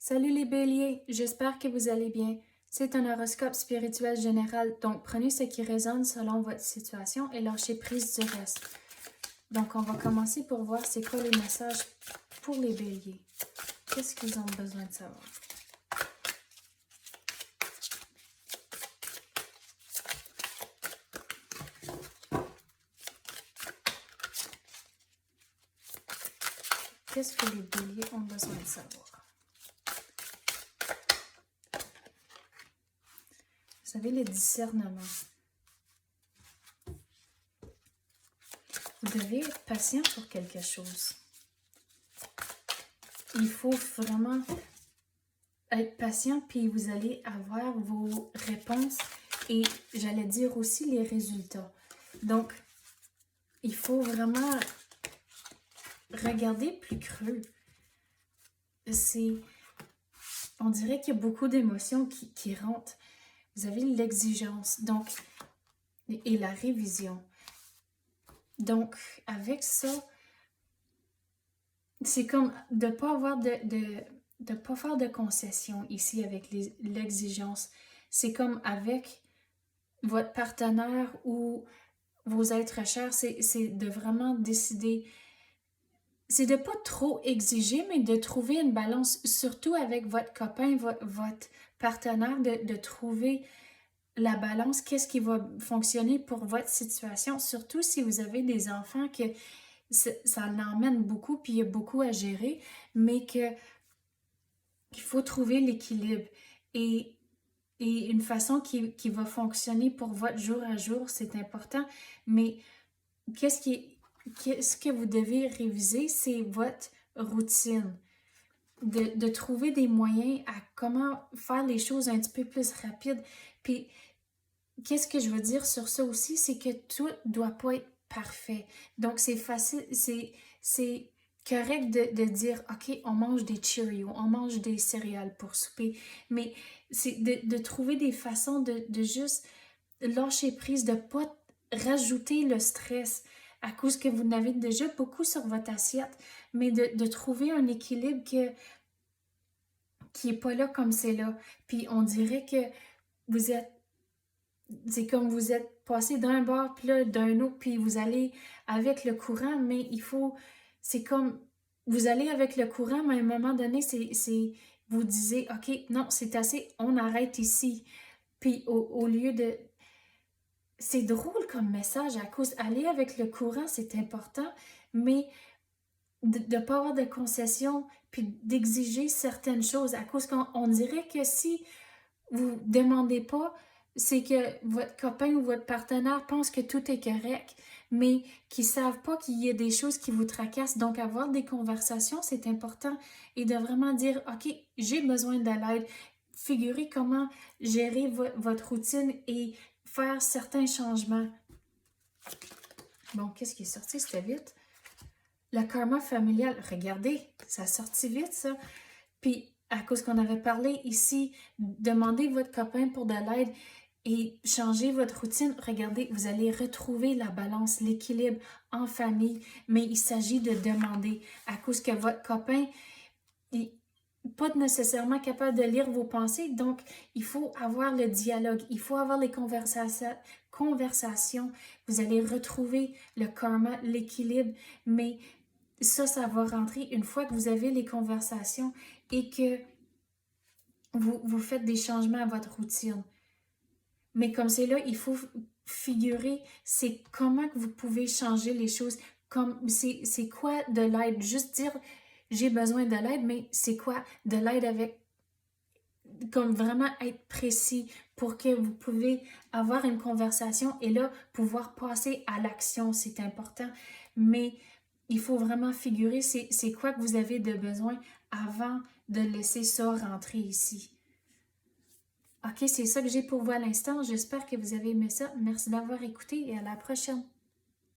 Salut les béliers, j'espère que vous allez bien. C'est un horoscope spirituel général, donc prenez ce qui résonne selon votre situation et lâchez prise du reste. Donc on va commencer pour voir c'est quoi les messages pour les béliers. Qu'est-ce qu'ils ont besoin de savoir? Qu'est-ce que les béliers ont besoin de savoir? Vous savez, le discernement. Vous devez être patient pour quelque chose. Il faut vraiment être patient, puis vous allez avoir vos réponses et j'allais dire aussi les résultats. Donc, il faut vraiment regarder plus creux. On dirait qu'il y a beaucoup d'émotions qui rentrent. Vous avez l'exigence, donc, et la révision. Donc, avec ça, c'est comme de ne pas avoir de pas faire de concessions ici avec l'exigence. C'est comme avec votre partenaire ou vos êtres chers, c'est de vraiment décider. C'est de pas trop exiger, mais de trouver une balance, surtout avec votre copain, votre partenaire, de trouver la balance, qu'est-ce qui va fonctionner pour votre situation, surtout si vous avez des enfants que ça l'emmène beaucoup, puis il y a beaucoup à gérer, mais qu'il faut trouver l'équilibre. Et une façon qui va fonctionner pour votre jour à jour, c'est important, mais qu'est-ce que vous devez réviser, c'est votre routine. De trouver des moyens à comment faire les choses un petit peu plus rapides. Puis, qu'est-ce que je veux dire sur ça aussi, c'est que tout doit pas être parfait. Donc, c'est facile, c'est correct de dire, OK, on mange des Cheerios, on mange des céréales pour souper, mais c'est de trouver des façons de juste lâcher prise, de ne pas rajouter le stress à cause que vous n'avez déjà beaucoup sur votre assiette, mais de trouver un équilibre qui n'est pas là comme c'est là. Puis on dirait que c'est comme vous êtes passé d'un bord, puis là, d'un autre, puis vous allez avec le courant, mais c'est comme, vous allez avec le courant, mais à un moment donné, vous disiez, OK, non, c'est assez, on arrête ici. Puis au lieu de, c'est drôle comme message à cause aller avec le courant, c'est important, mais de ne pas avoir de concessions puis d'exiger certaines choses à cause qu'on dirait que si vous ne demandez pas, c'est que votre copain ou votre partenaire pense que tout est correct, mais qu'ils ne savent pas qu'il y a des choses qui vous tracassent. Donc, avoir des conversations, c'est important et de vraiment dire, OK, j'ai besoin de l'aide. Figurez comment gérer votre routine et faire certains changements. Bon, qu'est-ce qui est sorti? C'était vite. Le karma familial, regardez, ça a sorti vite, ça. Puis, à cause qu'on avait parlé ici, demandez votre copain pour de l'aide et changez votre routine. Regardez, vous allez retrouver la balance, l'équilibre en famille, mais il s'agit de demander à cause que votre copain n'est pas nécessairement capable de lire vos pensées, donc il faut avoir le dialogue, il faut avoir les conversations. Vous allez retrouver le karma, l'équilibre, mais ça va rentrer une fois que vous avez les conversations et que vous faites des changements à votre routine. Mais comme c'est là, il faut figurer, c'est comment que vous pouvez changer les choses. C'est quoi de l'aide? Juste dire, j'ai besoin de l'aide, mais c'est quoi de l'aide avec, comme vraiment être précis pour que vous pouvez avoir une conversation et là, pouvoir passer à l'action, c'est important. Mais il faut vraiment figurer c'est quoi que vous avez de besoin avant de laisser ça rentrer ici. OK, c'est ça que j'ai pour vous à l'instant. J'espère que vous avez aimé ça. Merci d'avoir écouté et à la prochaine.